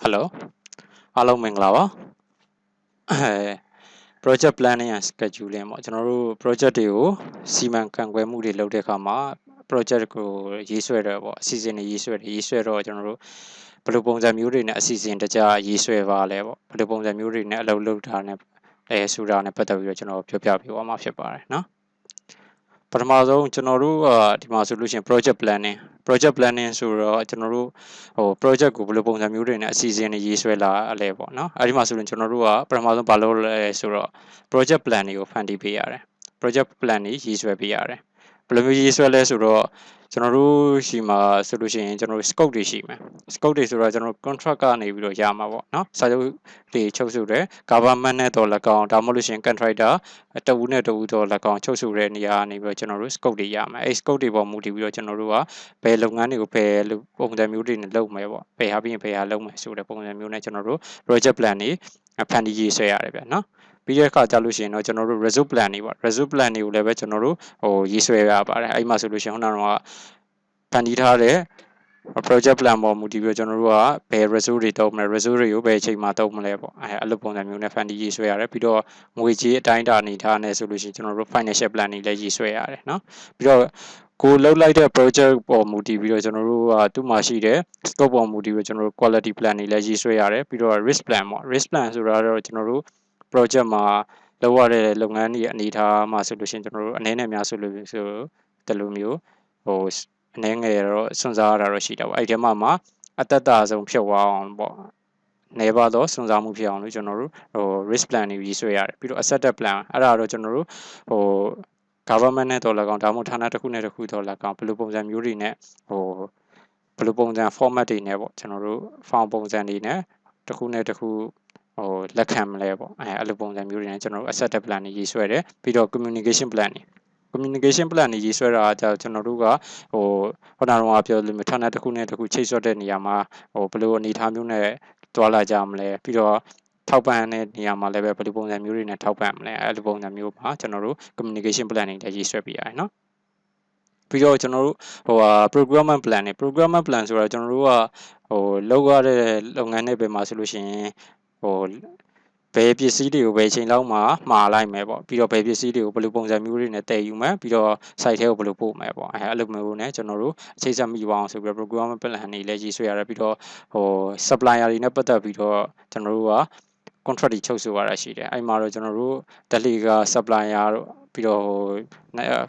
Hello အားလုံးမင်္ဂလာပါproject planning and scheduling ပေါ့ကျွန်တော်တို့ project တွေကိုစီမံခန့်ခွဲမှုတွေလုပ်တဲ့အခါမှာ project ကိုရေးဆွဲတော့ပေါ့အစီအစဉ်တွေရေးဆွဲတော့ကျွန်တော်တို့ဘယ်လိုပုံစံမျိုးတွေနဲ့အစီအစဉ်တကျရေးဆွဲပါလဲပေါ့ဘယ်လိုပုံစံမျိုးတွေနဲ့အလုပ်လုပ်တာနဲ့ဆိုတာနဲ့ပတ်သက်ပြီးတော့ကျွန်တော်ပြောပြပေးသွားမှာဖြစ်ပါတယ်နော်ပထမဆုံးကျွန်တော်တို့ဒီမှာဆိုလို့ရှိရင် project planning ဆိုတော့ကျွန်တော်တို့project ကိုဘယ်လိုပုံစံမျိုးတွေနဲ့အစီအစဉ်တွေရေးဆွဲလာလဲပေါ့နော်အဲဒီမှာဆိုရင်ကျွန်တော်တို့ကပထမဆုံးဘာလုပ်လဲဆိုတော့ project plan တွေကိုဖန်တီးပေးရတယ် project plan တွေရေးဆွဲပေးရတယ်ဘယ်လိုမျိုးရေးဆွဲလဲဆိုတော့ကျွန်တော်တို့ရှိမှာဆိုလို့ရှိရင်ကျွန်တော်တို့ scope တွေရှိမယ် scope တွေဆိုတော့ကျွန်တော်တို့ contract ကနေပြီးတော့ရမှာပေါ့နော်စာချုပ်တွေချုပ်ဆိုတယ် government နဲ့တော့၎င်းဒါမှမဟုတ်လို့ရှိရင် contractor တဝူနဲ့တဝူတော့၎င်းချုပ်ဆိုတဲ့နေရာကနေပြီးတော့ကျွန်တော်တို့ scope တွေရမယ်အဲ scope တွေပေါ်မူတည်ပြီးတော့ကျွန်တော်တို့ကဘယ်လုပ်ငန်းတွေကိုဘယ်ပုံစံမျိုးတွေနဲ့လုပ်မယ်ပေါ့ဘယ်ဟာပြီးရင်ဘယ်ဟာလုပ်မယ်ဆိုတဲ့ပုံစံမျိုးနဲ့ကျွန်တော်တို့ project plan တွေဖန်တီးရေးဆွဲရတယ်ဗျနော်ပြီးတဲ့အခါကြာလို့ရှိရင်တော့ကျွန်တော်တို့ result plan တွေပေါ့ result plan တွေကိုလည်းပဲကျွန်တော်တို့ရေးဆွဲရပါတယ်အဲ့မှာဆိုလို့ရှိရင်ခုနကတော့ဖန်တီးထားတဲ့ project plan ပေါ်မူတည်ပြီးကျွန်တော်တို့ကဘယ် result တွေတုံးမလဲ result တွေကိုဘယ်အချိန်မှာတုံးမလဲပေါ့အဲ့လိုပုံစံမျိုးနဲ့ဖန်တီးရေးဆွဲရတယ်ပြီးတော့ငွေကြေးအတိုင်းအတာအနေထားနဲ့ဆိုလို့ရှိရင်ကျွန်တော်တို့ financial plan တွေလည်းရေးဆွဲရတယ်เนาะပြီးတော့ကိုလှုပ်လိုက်တဲ့ project ပေါ်မူတည်ပြီးတော့ကျွန်တော်တို့ကသူ့မှာရှိတဲ့ scope ပေါ်မူတည်ပြီးကျွန်တော်တို့ quality plan တွေလည်းရေးဆွဲရတယ်ပြီးတော့ risk plan ပေါ့ risk plan ဆိုတာတော့ကျွန်တော်တို့ project မှာလုပ်ရတဲ့လုပ်ငန်းတွေအနေထားမှာဆိုလို့ရှိရင်ကျွန်တော်တို့အနေနဲ့များဆိုလို့ဆိုတလူမျိုးအနေငယ်တော့စွန့်စားရတာတော့ရှိတာပေါ့အဲ့ဒီမှာအသက်တာဆုံးဖြစ်သွားအောင်ပေါ့နေပါတော့စွန့်စားမှုဖြစ်အောင်လို့ကျွန်တော်တို့risk plan တွေရေးဆွဲရတယ်ပြီးတော့ asset plan အဲ့ဒါတော့ကျွန်တော်တို့government နဲ့တော့၎င်းဒါမှမဟုတ်ဌာနတစ်ခုနဲ့တစ်ခုတော့၎င်းဘယ်လိုပုံစံမျိုးတွေနဲ့ဘယ်လိုပုံစံ format တွေနဲ့ပေါ့ကျွန်တော်တို့ form ပုံစံတွေနဲ့တစ်ခုနဲ့တစ်ခုလက်ခံမလဲပေါ့အဲ့လိုပုံစံမျိုးတွေနဲ့ကျွန်တော်တို့ asset plan တွေရေးဆွဲတယ်ပြီးတော့ communication plan တွေ communication plan တွေရေးဆွဲတာကကျွန်တော်တို့ကခုနကတော့ပြောလို့ဌာနတစ်ခုနဲ့တစ်ခုချိတ်ဆွဲတဲ့နေရာမှာဘယ်လိုအနေအထားမျိုးနဲ့တွာလာကြမလဲပြီးတော့ထောက်ပံ့တဲ့နေရာမှာလည်းပဲဘယ်လိုပုံစံမျိုးတွေနဲ့ထောက်ပံ့မလဲအဲ့လိုပုံစံမျိုးမှာကျွန်တော်တို့ communication plan တွေရေးဆွဲပြရတယ်เนาะပြီးတော့ကျွန်တော်တို့programming plan တွေ programming plan ဆိုတာကျွန်တော်တို့ကလောက်ရတဲ့လုပ်ငန်းတွေပဲမှာဆိုလို့ရှိရင်ဘယ်ပစ္စည်းတွေကိုဘယ်ချိန်လောက်မှာလိုက်မယ်ပေါ့ပြီးတော့ဘယ်ပစ္စည်းတွေကိုဘယ်လိုပုံစံမျိုးတွေနဲ့တည်ယူမယ်ပြီးတော့ site ထဲကိုဘယ်လိုပို့မယ်ပေါ့အဲ့လိုမျိုးနဲ့ကျွန်တော်တို့အခြေစက်မိပါအောင်ဆိုပြီးတော့ programming plan တွေလည်းရေးဆွဲရတယ်ပြီးတော့supplier တွေနဲ့ပတ်သက်ပြီးတော့ကျွန်တော်တို့က contract တွေချုပ်ဆိုရတာရှိတယ်အဲ့မှာတော့ကျွန်တော်တို့ daily က supplier တို့ပြီးတော့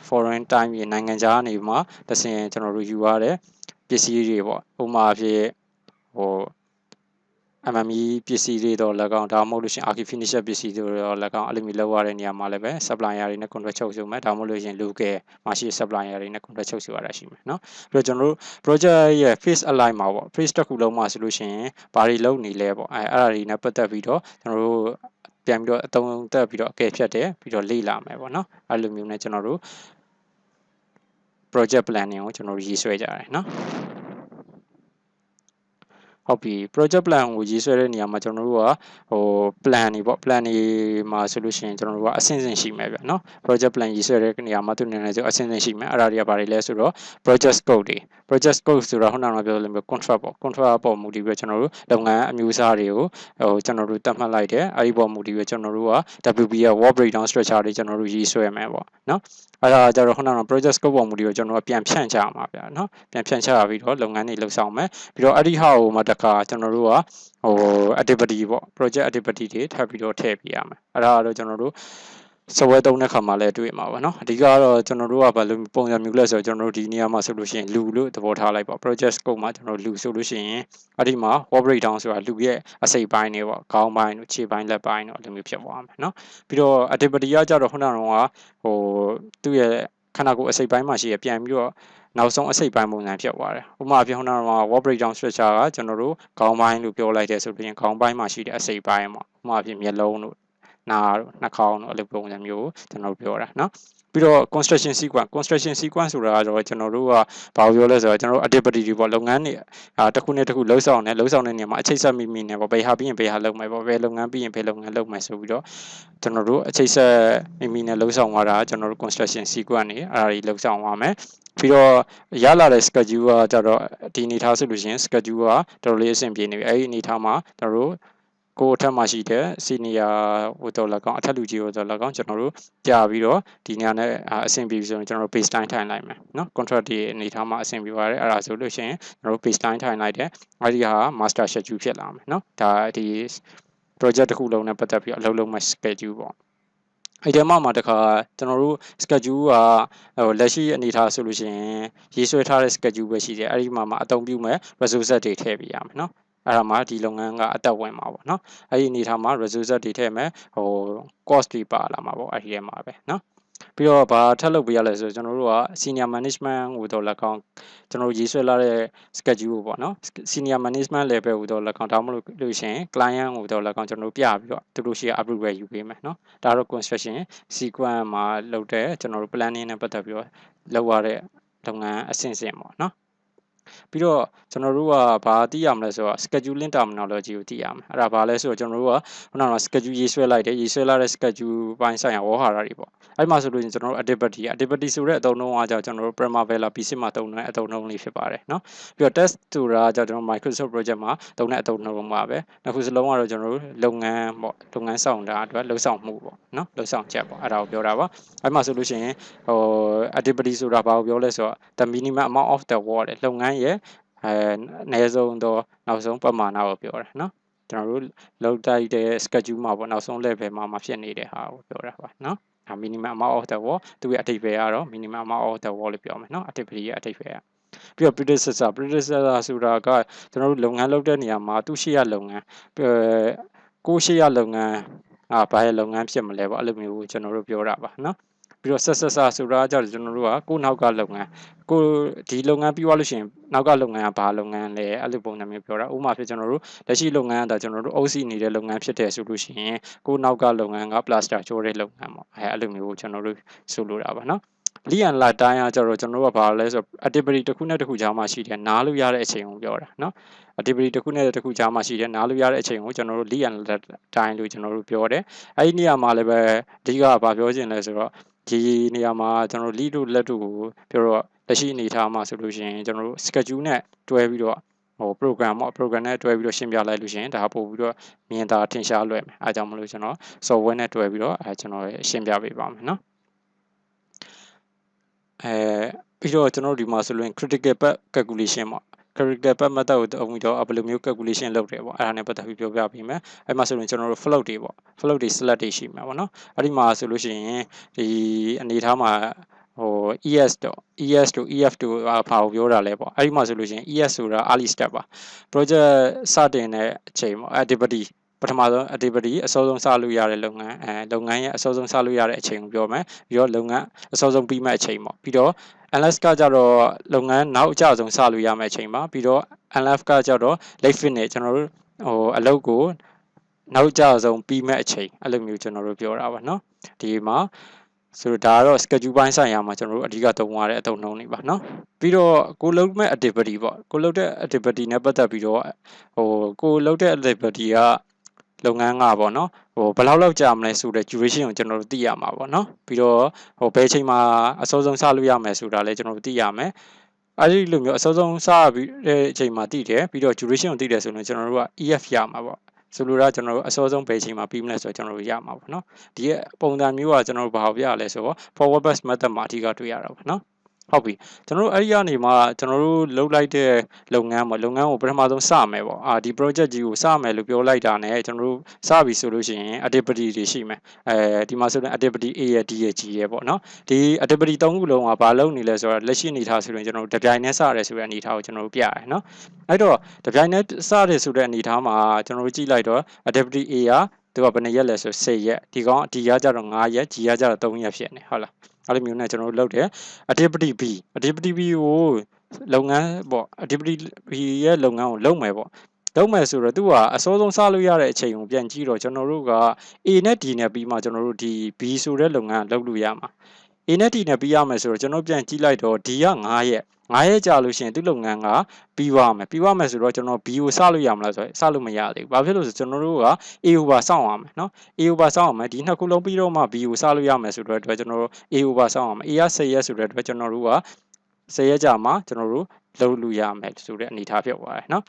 foreign time နိုင်ငံခြားနေမှာတစင်ကျွန်တော်တို့ယူရတဲ့ပစ္စည်းတွေပေါ့ဥပမာအဖြစ်MME ပစ္စည်းတွေတော့၎င်းဒါမှမဟုတ်လို့ရှိရင် artificial ပစ္စည်းတွေတော့၎င်းအဲ့လိုမျိုးလောက်ရတဲ့နေရာမှာလည်းပဲ supplier တွေနဲ့ contract ချုပ်ဆိုမယ်ဒါမှမဟုတ်လို့ရှိရင် local မှာရှိတဲ့ supplier တွေနဲ့ contract ချုပ်ဆိုရတာရှိမယ်เนาะပြီးတော့ကျွန်တော်တို့ project ရဲ့ phase align မှာပေါ့ phase တစ်ခုလုံးမှာဆိုလို့ရှိရင်ဘာတွေလုပ်နေလဲပေါ့အဲ့ဒါတွေနဲ့ပတ်သက်ပြီးတော့ကျွန်တော်တို့ပြန်ပြီးတော့အသုံးသက်ပြီးတော့အကဲဖြတ်တယ်ပြီးတော့လေ့လာမယ်ပေါ့เนาะအဲ့လိုမျိုးနဲ့ကျွန်တော်တို့ project planning ကိုကျွန်တော်တို့ရေးဆွဲကြရတယ်เนาะဟုတ်ပြီ project plan ကိုရေးဆွဲတဲ့နေရာမှာကျွန်တော်တို့ကplan တွေပေါ့ plan တွေမှာဆိုလို့ရှိရင်ကျွန်တော်တို့ကအဆင့်ဆင့်ရှိမယ်ဗျเนาะ project plan ရေးဆွဲတဲ့နေရာမှာသူနေနေဆိုအဆင့်ဆင့်ရှိမယ်အဲ့ဒါတွေကဘာတွေလဲဆိုတော့ project scope တွေ project scope ဆိုတော့ခုနကပြောလို့မျိုး contract ပေါ့ contract ပေါ်မူတည်ပြီးကျွန်တော်တို့လုပ်ငန်းအမျိုးအစားတွေကိုကျွန်တော်တို့သတ်မှတ်လိုက်တယ်အဲ့ဒီပေါ်မူတည်ပြီးကျွန်တော်တို့က WB ရဲ့ work breakdown structure တွေကျွန်တော်တို့ရေးဆွဲမယ်ပေါ့เนาะအဲ့ဒါကြတော့ခုနက project scope ပေါ်မူတည်ပြီးကျွန်တော်တို့ပြန်ဖြန့်ချမှာဗျเนาะပြန်ဖြန့်ချပြီးတော့လုပ်ငန်းတွေလှုပ်ဆောင်မယ်ပြီးတော့အဲ့ဒီဟာကိုမှတခါကျွန်တော်တို့ကactivity ပေါ့ project activity တွေထပ်ပြီးတော့ထည့်ပြရမယ်အဲ့ဒါကတော့ကျွန်တော်တို့software သုံးတဲ့ခါမှာလည်းတွေ့မှာပါเนาะအဓိကတော့ကျွန်တော်တို့ကဘာလို့ပုံစံမျိုးလဲဆိုတော့ကျွန်တော်တို့ဒီနေရာမှာဆိုလို့ရှိရင်လူလို့သဘောထားလိုက်ပေါ့ project scope မှာကျွန်တော်လူဆိုလို့ရှိရင်အဲ့ဒီမှာ work breakdown ဆိုတာလူရဲ့အစိပ်ပိုင်းတွေပေါ့ခေါင်းပိုင်းတို့ခြေပိုင်းလက်ပိုင်းတို့အဲ့လိုမျိုးဖြစ်သွားမယ်เนาะပြီးတော့ activity ကကြတော့ခုနကတော့သူ့ရဲ့ခန္ဓာကိုယ်အစိပ်ပိုင်းမှာရှိရပြန်ပြီးတော့နောက်ဆုံးအစိပ်ပိုင်းပုံစံဖြစ်သွားတယ်ဥပမာပြောင်းတော့ wall breakdown structure ကကျွန်တော်တို့ခေါင်းပိုင်းလို့ပြောလိုက်တဲ့ဆိုရင်ခေါင်းပိုင်းမှာရှိတဲ့အစိပ်ပိုင်းပေါ့ဥပမာပြမျက်လုံးတို့နားတို့နှာခေါင်းတို့အဲ့လိုပုံစံမျိုးကျွန်တော်တို့ပြောတာเนาะ ပြီးတော့ construction sequence ဆိုတာကတော့ကျွန်တော်တို့ကဘာပြောလဲဆိုတော့ကျွန်တော်တို့ activity တွေပေါ့လုပ်ငန်းတွေတစ်ခုနဲ့တစ်ခုလှုပ်ဆောင်တဲ့နေရာမှာအချိတ်ဆက်မိနေပေါ့ဘယ်ဟာပြီးရင်ဘယ်ဟာလုပ်မယ်ပေါ့ဘယ်လုပ်ငန်းပြီးရင်ဘယ်လုပ်ငန်းလုပ်မယ်ဆိုပြီးတော့ကျွန်တော်တို့အချိတ်ဆက်မိနဲ့လှုပ်ဆောင်သွားတာကျွန်တော်တို့ construction sequence တွေအဲ့ဒါတွေလှုပ်ဆောင်သွားမယ်ပြီးတော့ရလာတဲ့ schedule ကကြတော့ဒီအနေထားဆိုလို့ရှိရင် schedule ကတော်တော်လေးအဆင်ပြေနေပြီအဲ့ဒီအနေထားမှာကျွန်တော်တို့ကိုအထက်မှာရှိတဲ့ senior ဟိုတော့၎င်းအထက်လူကြီးဟိုတော့၎င်းကျွန်တော်တို့ကြာပြီးတော့ဒီညနဲ့အဆင်ပြေပြီဆိုရင်ကျွန်တော်တို့ baseline ထိုင်လိုက်မယ်เนาะ contract ဒီအနေထားမှာအဆင်ပြေပါတယ်အဲ့ဒါဆိုလို့ရှိရင်ကျွန်တော်တို့ baseline ထိုင်လိုက်တယ်အဲ့ဒီဟာ master schedule ဖြစ်လာမယ်เนาะဒါဒီ project တစ်ခုလုံးနဲ့ပတ်သက်ပြီးအလုပ်လုပ်မဲ့ schedule ပေါ့အဲ့ဒီမှာတခါကျွန်တော်တို့ schedule ကလက်ရှိအနေထားဆိုလို့ရှိရင်ရေးဆွဲထားတဲ့ schedule ပဲရှိတယ်အဲ့ဒီမှာအသုံးပြုမဲ့ resource တွေထည့်ပေးရမယ်เนาะအဲ့ဒါမှဒီလုပ်ငန်းကအတက်ဝင်မှာပေါ့เนาะအဲ့ဒီအနေထားမှာ resource တွေထည့်မယ်cost တွေပါလာမှာပေါ့အဲ့ဒီထဲမှာပဲเนาะပြီးတော့ဘာထပ်လုပ်ပေးရလဲဆိုတော့ကျွန်တော်တို့က senior management ဟိုတော့လက်ကောင်ကျွန်တော်တို့ရေးဆွဲလာတဲ့ schedule ပေါ့နော် senior management level ဟိုတော့လက်ကောင်ဒါမှမဟုတ်လို့ရှိရင် client ဟိုတော့လက်ကောင်ကျွန်တော်တို့ပြပြီးတော့သူတို့ရှိ approve ပဲယူပေးမယ်နော်ဒါတော့ construction sequence မှာလုပ်တဲ့ကျွန်တော်တို့ planning နဲ့ပတ်သက်ပြီးတော့လုပ်ရတဲ့လုပ်ငန်းအဆင့်ပေါ့နော်ပြီးတော့ကျွန်တော်တို့ကဘာသိရမလဲဆိုတော့ scheduling terminology ကိုသိရမယ်အဲ့ဒါဘာလဲဆိုတော့ကျွန်တော်တို့ကခုနက schedule ရေးဆွဲလိုက်တယ်ရေးဆွဲလာတဲ့ schedule ပိုင်းဆိုင်ရာဝေါ်ဟာရတွေပေါ့အဲ့မှာဆိုလို့ကျွန်တော်တို့ activity ဆိုတဲ့အသုံးအနှုန်းကကြောင့်ကျွန်တော်တို့ Primavera PC မှာသုံးတဲ့အသုံးအနှုန်းလေးဖြစ်ပါတယ်เนาะပြီးတော့ test ဆိုတာကြောင့်ကျွန်တော် Microsoft project မှာသုံးတဲ့အသုံးအနှုန်းပါပဲနှစ်ခုစလုံးကတော့ကျွန်တော်တို့လုပ်ငန်းပေါ့လုပ်ငန်းဆောင်တာအတွက်လှုပ်ဆောင်မှုပေါ့เนาะလှုပ်ဆောင်ချက်ပေါ့အဲ့ဒါကိုပြောတာပါအဲ့မှာဆိုလို့ရှိရင်activity ဆိုတာဘာကိုပြောလဲဆိုတော့ the minimum amount of the work လုပ်ငန်းရဲ့အနည်းဆုံးတော့နောက်ဆုံးပမာဏကိုပြောတာเนาะကျွန်တော်တို့လောက်တိုက်တဲ့ schedule မှာပေါ့နောက်ဆုံး level မှာဖြစ်နေတဲ့ဟာကိုပြောတာပါเนาะminimum amount of the work သူရဲ့အတိတ်ပဲကတော့ minimum amount of the work လို့ပြောမယ်เนาะ activity ရဲ့အတိတ်ပဲပြီးတော့ predecessorဆိုတာကကျွန်တော်တို့လုပ်ငန်းလုပ်တဲ့နေရာမှာသူ့ရှိရလုပ်ငန်းကိုရှိရလုပ်ငန်းဘာရဲ့လုပ်ငန်းဖြစ်မလဲပေါ့အဲ့လိုမျိုးကျွန်တော်တို့ပြောတာပါเนาะပြီးတော့ successor ဆိုတာကြတော့ကျွန်တော်တို့ကကိုနောက်ကလုပ်ငန်းကိုဒီလုပ်ငန်းပြီးသွားလို့ရှိရင်နောက်ကလုပ်ငန်းကဘာလုပ်ငန်းလဲအဲ့လိုပုံစံမျိုးပြောတာဥပမာဖြစ်ကျွန်တော်တို့လက်ရှိလုပ်ငန်းကကျွန်တော်တို့အုပ်စီနေတဲ့လုပ်ငန်းဖြစ်တယ်ဆိုလို့ရှိရင်ကိုနောက်ကလုပ်ငန်းက plaster ချိုးတဲ့လုပ်ငန်းပေါ့အဲ့လိုမျိုးကျွန်တော်တို့ဆိုလိုတာပါเนาะလီယန်လာတိုင်းကကျတော့ကျွန်တော်တို့ကဘာလဲဆိုတော့ activity တစ်ခုနဲ့တစ်ခုကြားမှာရှိတယ်နားလို့ရတဲ့အချိန်ကိုပြောတာเนาะ activity တစ်ခုနဲ့တစ်ခုကြားမှာရှိတယ်နားလို့ရတဲ့အချိန်ကိုကျွန်တော်တို့ လီယန်လာတိုင်းလို့ကျွန်တော်တို့ပြောတယ်အဲ့ဒီနေရာမှာလည်းပဲအဓိကဘာပြောချင်လဲဆိုတော့ဒီနေရာမှာကျွန်တော်တို့ lead တို့လက်တို့ကိုပြောတော့လက်ရှိအနေထားမှာဆိုလို့ရှိရင်ကျွန်တော်တို့ schedule နဲ့တွဲပြီးတော့program ပေါ့ program နဲ့တွဲပြီးတော့ရှင်းပြလိုက်လို့ရှိရင်ဒါပို့ပြီးတော့မြင်သာထင်ရှားလွယ်မယ်အဲကြောင့်မလို့ကျွန်တော် software နဲ့တွဲပြီးတော့ကျွန်တော်ရှင်းပြပေးပါမယ်เนาะပြီးတော့ကျွန်တော်တို့ဒီမှာဆိုလို့ critical path calculation ပေါ့ critical path method ကိုအုံပြီးတော့ဘယ်လိုမျိုး calculation လုပ်တယ်ပေါ့အဲ့ဒါနဲ့ပတ်သက်ပြီးပြောပြပေးမယ်အဲ့မှာဆိုရင်ကျွန်တော်တို့ float တွေပေါ့ float တွေ select တွေရှိမှာပေါ့နော်အဲ့ဒီမှာဆိုလို့ရှိရင်ဒီအနေထားမှာES တော့ EF တို့ဘာကိုပြောတာလဲပေါ့အဲ့ဒီမှာဆိုလို့ရှိရင် ES ဆိုတာ early step ပါ project စတင်တဲ့အချိန်ပေါ့ activity ပထမဆုံး activity အစောဆုံးစလို့ရတဲ့လုပ်ငန်းလုပ်ငန်းရဲ့အစောဆုံးစလို့ရတဲ့အချိန်ကိုပြောမယ်ပြီးတော့လုပ်ငန်းအစောဆုံးပြီးမဲ့အချိန်ပေါ့ပြီးတော့ unless ကကြတော့လုပ်ငန်းနောက်အကျဆုံးစလို့ရမယ့်အချိန်ပါပြီးတော့ unless ကကြတော့ late finish ကျွန်တော်တို့အလုပ်ကိုနောက်အကျဆုံးပြီးမဲ့အချိန်အဲ့လိုမျိုးကျွန်တော်တို့ပြောတာပါเนาะဒီမှာဆိုတော့ဒါကတော့ schedule ပိုင်းဆိုင်ရာမှာကျွန်တော်တို့အဓိကသုံးရတဲ့အသုံးနှုန်းတွေပါเนาะပြီးတော့ကိုလုပ်မဲ့ activity ပေါ့ကိုလုပ်တဲ့ activity နဲ့ပတ်သက်ပြီးတော့ကိုလုပ်တဲ့ activity ကလုပ်ငန်းကပေါ့เนาะဘယ်လောက်ကြာမလဲဆိုတဲ့ duration ကိုကျွန်တော်တို့သိရမှာပေါ့เนาะပြီးတော့ဘယ်အချိန်မှာအစောဆုံးစလို့ရမယ်ဆိုတာလည်းကျွန်တော်တို့သိရမယ်အဲ့ဒီလိုမျိုးအစောဆုံးစပြီးတဲ့အချိန်မှာသိတယ်ပြီးတော့ duration ကိုသိတယ်ဆိုရင်ကျွန်တော်တို့က EF ရမှာပေါ့ဆိုလိုတာကျွန်တော်တို့အစောဆုံးဘယ်အချိန်မှာပြီးမလဲဆိုတော့ကျွန်တော်တို့ရမှာပေါ့နော်ဒီပုံစံမျိုးကကျွန်တော်တို့ဘာကိုပြရလဲဆိုတော့ forward pass method မှာအဓိကတွေ့ရတာပေါ့နော်ဟုတ်ပြီကျွန်တော်တို့အဲ့ဒီကနေမှကျွန်တော်တို့လုပ်လိုက်တဲ့လုပ်ငန်းပေါ့လုပ်ငန်းကိုပထမဆုံးစမယ်ပေါ့ဒီ project ကြီးကိုစမယ်လို့ပြောလိုက်တာနဲ့ကျွန်တော်တို့စပြီဆိုလို့ရှိရင် activity တွေရှိမယ်ဒီမှာဆိုရင် activity A ရ D ရ G ရပေါ့နော်ဒီ activity 3ခုလုံးကဘာလုပ်နေလဲဆိုတော့လက်ရှိအနေထားဆိုရင်ကျွန်တော်တို့တပြိုင်တည်းစရတယ်ဆိုတဲ့အနေထားကိုကျွန်တော်တို့ပြရတယ်နော်အဲ့တော့တပြိုင်တည်းစတယ်ဆိုတဲ့အနေထားမှာကျွန်တော်တို့ကြည့်လိုက်တော့ activity A ကသူကဘယ်နှရက်လဲဆို10ရက်ဒီကောင် D ကကြတော့9ရက် G ကကြတော့3ရက်ဖြစ်နေဟုတ်လားအဲ့လိုမျိုးနဲ့ကျွန်တော်တို့လုပ်တယ် activity B ကိုလုပ်ငန်းပေါ့ activity B ရဲ့လုပ်ငန်းကိုလုပ်မယ်ပေါ့လုပ်မယ်ဆိုတော့သူကအစောဆုံးစလို့ရတဲ့အချိန်ကိုပြန်ကြည့်တော့ကျွန်တော်တို့က A နဲ့ D နဲ့ပြီးမှကျွန်တော်တို့ဒီ B ဆိုတဲ့လုပ်ငန်းလုပ်လို့ရမှာ A နဲ့ D နဲ့ပြီးရမယ်ဆိုတော့ကျွန်တော်ပြန်ကြည့်လိုက်တော့ D က9ရက်9ရက်ကြာလို့ရှိရင်သူ့လုပ်ငန်းကပြီးသွားမယ်ဆိုတော့ကျွန်တော် B ကိုစလို့ရမလားဆိုတော့စလို့မရသေးဘူးဘာဖြစ်လို့ဆိုကျွန်တော်တို့က A over စောင့်ရမယ်နော် A over စောင့်ရမယ်ဒီနှစ်ခုလုံးပြီးတော့မှ B ကိုစလို့ရမယ်ဆိုတော့အတွက်ကျွန်တော်တို့ A over စောင့်ရမယ် A က10ရက်ဆိုတဲ့အတွက်ကျွန်တော်တို့က10ရက်ကြာမှကျွန်တော်တို့လုပ်လို့ရမယ်ဆိုတဲ့အနေအထားဖြစ်သွားတယ်နော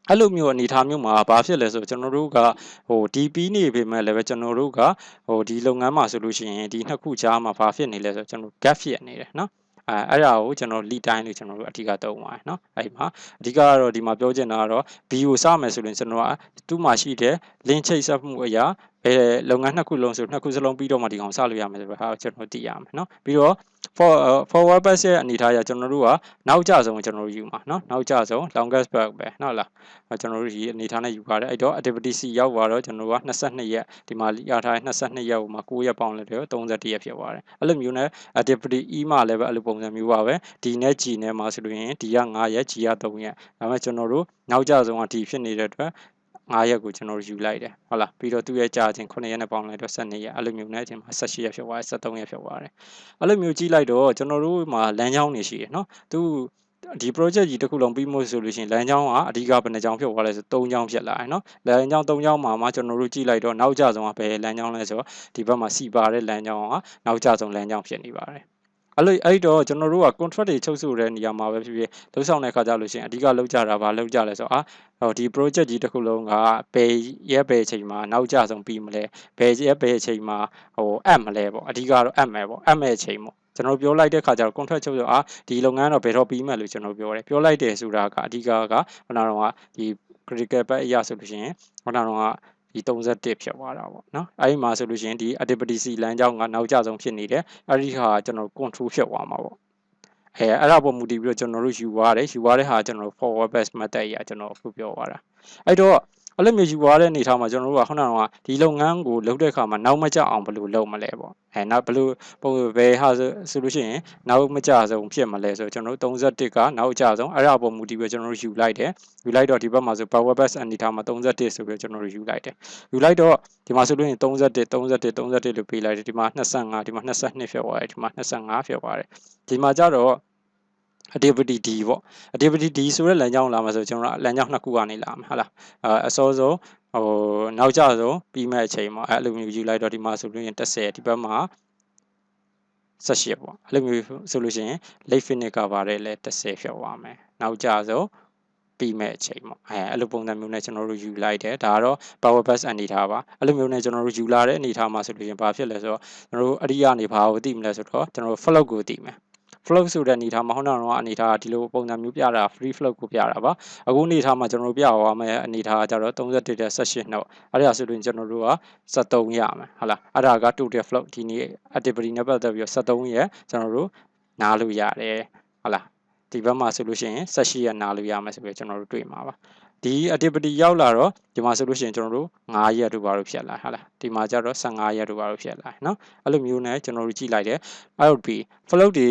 ်အဲ့လိုမျိုးအနေအထားမျိုးမှာဘာဖြစ်လဲဆိုတော့ကျွန်တော်တို့ကဒီပြီးနေပေမဲ့လည်းပဲကျွန်တော်တို့ကဒီလုပ်ငန်းမှာဆိုလို့ရှိရင်ဒီနှစ်ခုကြားမှာဘာဖြစ်နေလဲဆိုတော့ကျွန်တော် gap ဖြစ်နေတယ်နော်အဲ့ဒါကိုကျွန်တော် lead time လို့ကျွန်တော်တို့အဓိကသုံးပါတယ်เนาะအဲ့မှာအဓိကကတော့ဒီမှာပြောချင်တာကတော့ B ကိုစမယ်ဆိုရင်ကျွန်တော်ကသူ့မှာရှိတဲ့ link ချိတ်ဆက်မှုအရာလုပ်ငန်းနှစ်ခုလုံးဆိုနှစ်ခုစလုံးပြီးတော့မှဒီကောင်စလို့ရမယ်ဆိုတော့ဟာကျွန်တော်သိရမယ်เนาะပြီးတော့ forward pass ရဲ့အနေထားအရကျွန်တော်တို့ကနောက်ကျဆုံးကျွန်တော်တို့ယူမှာเนาะနောက်ကျဆုံး longest back ပဲเนาะလားကျွန်တော်တို့ဒီအနေထားနဲ့ယူပါတယ်အဲ့တော့ activity C ရောက်သွားတော့ကျွန်တော်တို့က22ရက်ဒီမှာရထားတဲ့22ရက်ဟိုမှာ9ရက်ပေါင်းလိုက်တော့31ရက်ဖြစ်သွားတယ်အဲ့လိုမျိုးနဲ့ activity E မှာလည်းပဲအဲ့လိုပုံစံမျိုးပါပဲ D နဲ့ G နဲ့မှာဆိုလို့ရင် D က9ရက် G က3ရက်ဒါပေမဲ့ကျွန်တော်တို့နောက်ကျဆုံးက D ဖြစ်နေတဲ့အတွက်9ရက်ကိုကျွန်တော်တို့ယူလိုက်တယ်ဟုတ်လားပြီးတော့သူ့ရဲ့ကြာချင်း9ရက်နဲ့ပေါင်းလိုက်တော့12ရက်အဲ့လိုမျိုးနဲ့အချိန်မှာ18ရက်ဖြစ်သွားတယ်13ရက်ဖြစ်သွားတယ်အဲ့လိုမျိုးကြည့်လိုက်တော့ကျွန်တော်တို့မှာလမ်းကြောင်းတွေရှိတယ်เนาะသူဒီ project ကြီးတစ်ခုလုံးပြီးမို့ဆိုလို့ရှိရင်လမ်းကြောင်းကအဓိကဘယ်နှကြောင်းဖြစ်သွားလဲဆို3ကြောင်းဖြစ်လာတယ်เนาะလမ်းကြောင်း3ကြောင်းမှာကျွန်တော်တို့ကြည့်လိုက်တော့နောက်ကျဆုံးကဘယ်လမ်းကြောင်းလဲဆိုတော့ဒီဘက်မှာစီပါတဲ့လမ်းကြောင်းကနောက်ကျဆုံးလမ်းကြောင်းဖြစ်နေပါတယ်အဲ့တော့ကျွန်တော်တို့က contract တွေချုပ်ဆိုတဲ့နေရာမှာပဲဖြစ်ဖြစ်လှုပ်ဆောင်တဲ့ခါကြလို့ရှိရင်အဓိကလှုပ်ကြတာပါလှုပ်ကြလဲဆိုတော့ဒီ project ကြီးတစ်ခုလုံးကဘယ်ရက်ဘယ်အချိန်မှာနောက်ကျဆုံးပြီးမလဲဘယ်ရက်ဘယ်အချိန်မှာအပ်မလဲပေါ့အဓိကတော့အပ်မယ်ပေါ့အပ်မဲ့အချိန်ပေါ့ကျွန်တော်ပြောလိုက်တဲ့ခါကျတော့ contract ချုပ်ဆိုဒီလုပ်ငန်းတော့ဘယ်တော့ပြီးမှလို့ကျွန်တော်ပြောလိုက်တယ်ဆိုတာကအဓိကကခုနကတော့ဒီ critical path အရာဆိုလို့ရှိရင်ခုနကတော့ဒီ31ဖြစ်သွားတာပေါ့နော်အဲ့ဒီမှာဆိုလို့ရှိရင်ဒီ activity C လမ်းကြောင်းကနောက်ကျဆုံးဖြစ်နေတယ်အဲ့ဒီဟာကျွန်တော် control ဖြစ်သွားမှာပေါ့အဲ့ဒါပေါ်မူတည်ပြီးတော့ကျွန်တော်တို့ယူသွားတဲ့ဟာကျွန်တော် forward pass method ကြီးကျွန်တော်အခုပြောသွားတာအဲ့တော့အဲ့လိုမျိုးယူသွားတဲ့အနေထားမှာကျွန်တော်တို့ကခုနကဒီလုပ်ငန်းကိုလုပ်တဲ့အခါမှာနောက်မကျအောင်ဘယ်လိုလုပ်မလဲပေါ့နောက်ဘယ်လိုပုံဘယ်ဟာဆိုလို့ရှိရင်နောက်မကျဆုံးဖြစ်မလဲဆိုတော့ကျွန်တော်တို့31ကနောက်ကျဆုံးအဲ့ဒါပေါ်မူတည်ပြီးကျွန်တော်တို့ယူလိုက်တော့ဒီဘက်မှာဆို power pass အနေထားမှာ31ဆိုပြီးကျွန်တော်တို့ယူလိုက်တော့ဒီမှာဆိုလို့ရင်31လို့ပေးလိုက်တယ်ဒီမှာ25ဒီမှာ22ဖြစ်သွားတယ်ဒီမှာ25ဖြစ်သွားတယ်ဒီမှာကျတော့ activity D ပေါ့ activity D ဆိုတဲ့လမ်းကြောင်းလာမှာဆိုကျွန်တော်တို့လမ်းကြောင်းနှစ်ခုကနေလာမှာဟုတ်လားအစောဆုံးနောက်ကျဆုံးပြီးမဲ့အချိန်မှာအဲ့လိုမျိုးယူလိုက်တော့ဒီမှာဆိုလို့ရင်10ဒီဘက်မှာ18ပေါ့အဲ့လိုမျိုးဆိုလို့ရှိရင် late finish ကပါတယ်လဲ10ဖြစ်သွားမယ်နောက်ကျဆုံးပြီးမဲ့အချိန်ပေါ့အဲ့လိုပုံစံမျိုးနဲ့ကျွန်တော်တို့ယူလိုက်တယ်ဒါကတော့ power pass အနေထားပါအဲ့လိုမျိုးနဲ့ကျွန်တော်တို့ယူလာတဲ့အနေထားမှာဆိုလို့ရင်ဘာဖြစ်လဲဆိုတော့ကျွန်တော်တို့အရိယာနေဘာကိုသိမလဲဆိုတော့ကျွန်တော်တို့ float ကိုသိမယ်float ဆိုတဲ့အနေထားမှာဟိုနောက်တော့အနေထားဒီလိုပုံစံမျိုးပြတာ free float ကိုပြတာပါအခုအနေထားမှာကျွန်တော်တို့ပြသွားမယ်အနေထားကကျတော့31တဲ့18နှုတ်အဲ့ဒါဆိုရင်ကျွန်တော်တို့က73ရမယ်ဟုတ်လားအဲ့ဒါက total float ဒီနေ့ activity နဲ့ပတ်သက်ပြီးတော့73ရဲ့ကျွန်တော်တို့နားလို့ရတယ်ဟုတ်လားဒီဘက်မှာဆိုလို့ရှိရင်18ရက်နားလို့ရမယ်ဆိုပြီးကျွန်တော်တို့တွေ့မှာပါဒီ activity ရောက်လာတော့ဒီမှာဆိုလို့ရှိရင်ကျွန်တော်တို့9ရက်တို့ဘာလို့ဖြတ်လာဟုတ်လားဒီမှာကျတော့15ရက်တို့ဘာလို့ဖြတ်လာเนาะအဲ့လိုမျိုးနဲ့ကျွန်တော်တို့ကြည့်လိုက်တယ် IoT float တွေ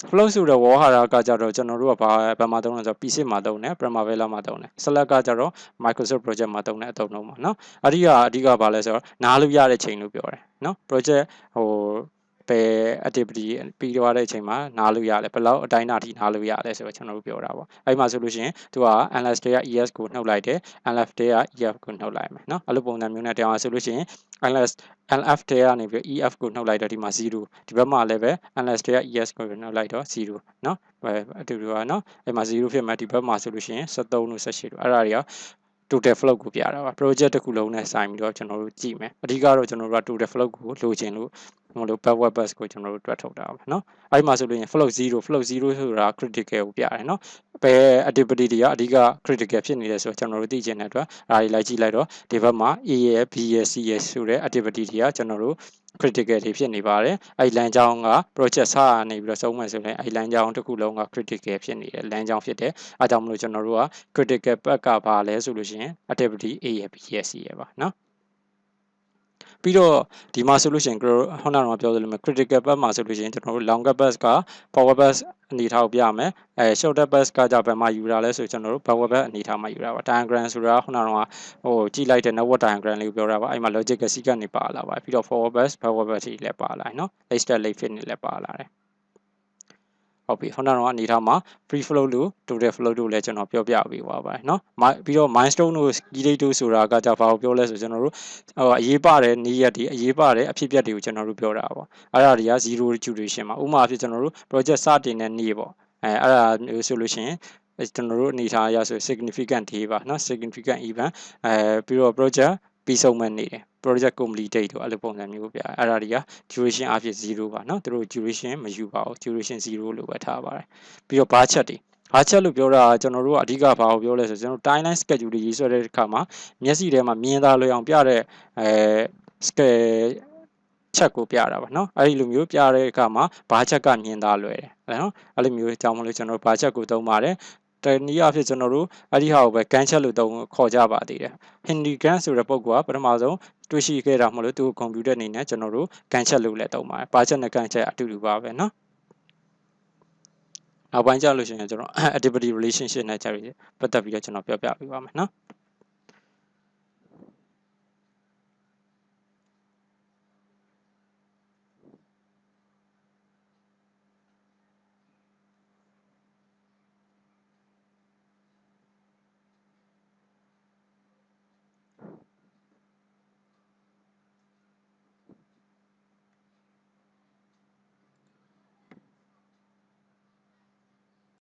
float ဆိုတဲ့ဝေါ်ဟာရကကြတော့ကျွန်တော်တို့ကဘာမှာသုံးလဲဆိုတော့ PC မှာသုံးတယ် Primavera မှာသုံးတယ် Slack ကကြတော့ Microsoft Project မှာသုံးတဲ့အသုံးလုံးပါเนาะအဓိကဘာလဲဆိုတော့နားလို့ရတဲ့ချိန်လို့ပြောတယ်เนาะ project ဘယ် activity ပြီးတော့တဲ့အချိန်မှာနားလို့ရတယ်ဘယ်လောက်အတိုင်းအတာထိနားလို့ရတယ်ဆိုတော့ကျွန်တော်တို့ပြောတာပေါ့အဲ့မှာဆိုလို့ရှိရင်သူက analyst တွေက ES ကိုနှုတ်လိုက်တယ် LF တွေက EF ကိုနှုတ်လိုက်မယ်เนาะအဲ့လိုပုံစံမျိုးနဲ့တောင်းဆိုလို့ရှိရင် LF တွေကနေပြီး EF ကိုနှုတ်လိုက်တော့ဒီမှာ0ဒီဘက်မှာလည်းပဲ analyst တွေက ES ကိုနှုတ်လိုက်တော့0เนาะအတူတူကเนาะအဲ့မှာ0ဖြစ်မယ်ဒီဘက်မှာဆိုလို့ရှိရင်73လို့18လို့အဲ့ဒါတွေက total float ကိုပြတာပါ project တစ်ခုလုံးနဲ့ဆိုင်ပြီးတော့ကျွန်တော်တို့ကြည့်မယ်အဓိကတော့ကျွန်တော်တို့က total float ကိုလိုချင်လို့backward pass ကိုကျွန်တော်တို့တွက်ထုတ်တာပါเนาะအဲ့မှာဆိုလို့ရင် float 0ဆိုတာ critical ကိုပြတယ်เนาะဘယ် activity တွေကအဓိက critical ဖြစ်နေလဲဆိုတော့ကျွန်တော်တို့သိချင်တဲ့အတွက်အားတွေလိုက်ကြည့်လိုက်တော့ဒီဘက်မှာ A ရယ် B ရယ် C ရယ်ဆိုတဲ့ activity တွေကကျွန်တော်တို့ critical တွေဖြစ်နေပါတယ်အဲ့လမ်းကြောင်းက project စနေပြီးတော့ဆုံးမယ်ဆိုရင်အဲ့လမ်းကြောင်းတစ်ခုလုံးက critical ဖြစ်နေတယ်လမ်းကြောင်းဖြစ်တယ်အားကြောင့်မလို့ကျွန်တော်တို့က critical path ကဘာလဲဆိုလို့ရှိရင် activity A ရယ် B ရယ် C ရယ်ပါเนาะ ပြီးတော့ဒီမှာဆိုလို့ရှိရင်ခုနကတော့ပြောသလိုမျိုး critical path မှာဆိုလို့ရှိရင်ကျွန်တော်တို့ longer path က forward path အနေထားကိုပြရမယ်shorter path ကကြဘယ်မှာယူတာလဲဆိုကျွန်တော်တို့ backward path အနေထားမှာယူတာပါ diagram ဆိုတာခုနကတော့ကြည့်လိုက်တဲ့ network diagram လေးကိုပြောတာပါအဲ့မှာ logic ကစီကနေပါလာပါပြီးတော့ forward path backward path တွေလည်းပါလာနော် late step late finish လည်းပါလာတယ်ဟုတ်ပြီခုနကတော့အနေထားမှာ free flow လို့ total flow တို့လည်းကျွန်တော်ပြောပြပေးပါပါတယ်เนาะပြီးတော့ milestone တို့ key date တို့ဆိုတာကကြဘာကိုပြောလဲဆိုကျွန်တော်တို့အရေးပါတဲ့နေ့ရက်တွေအရေးပါတဲ့အဖြစ်အပျက်တွေကိုကျွန်တော်တို့ပြောတာပေါ့အဲ့ဒါတွေက0 duration မှာဥပမာအဖြစ်ကျွန်တော်တို့ project စတင်တဲ့နေ့ပေါ့အဲ့ဒါမျိုးဆိုလို့ရှိရင်ကျွန်တော်တို့အနေထားအရဆို significant day ပါเนาะ significant event ပြီးတော့ project ပြီးဆုံးမဲ့နေတယ် project complete date တို့အဲ့လိုပုံစံမျိုးပြအဲ့ဒါတွေက duration အဖြစ်0ပါเนาะသူတို့ duration မယူပါဘူး duration 0လို့ပဲထားပါတယ်ပြီးတော့ bar chart တွေ bar chart လို့ပြောတာကျွန်တော်တို့ကအဓိကဘာကိုပြောလဲဆိုကျွန်တော် timeline schedule တွေရေးဆွဲတဲ့အခါမှာမျက်စိထဲမှာမြင်သာလွယ်အောင်ပြတဲ့schedule ချက်ကိုပြတာပါเนาะအဲ့ဒီလိုမျိုးပြတဲ့အခါမှာ bar chart ကမြင်သာလွယ်တယ်เนาะအဲ့လိုမျိုးအကြောင်းမလို့ကျွန်တော်တို့ bar chart ကိုသုံးပါတယ်တနည်းအားဖြင့်ကျွန်တော်တို့အဲ့ဒီဟာကိုပဲ gan chart လို့ခေါ်ကြပါသေးတယ် Henry Gan ဆိုတဲ့ပုဂ္ဂိုလ်ကပထမဆုံးတွေ့ရှိခဲ့တာမလို့သူ့ကွန်ပျူတာအနေနဲ့ကျွန်တော်တို့ gan chart လို့လည်းသုံးပါတယ် bar chart နဲ့ gan chart အတူတူပါပဲเนาะနောက်ပိုင်းကျလို့ရှိရင်ကျွန်တော် activity relationship နဲ့ chart ပတ်သက်ပြီးတော့ကျွန်တော်ပြောပြပေးပါမယ်เนาะ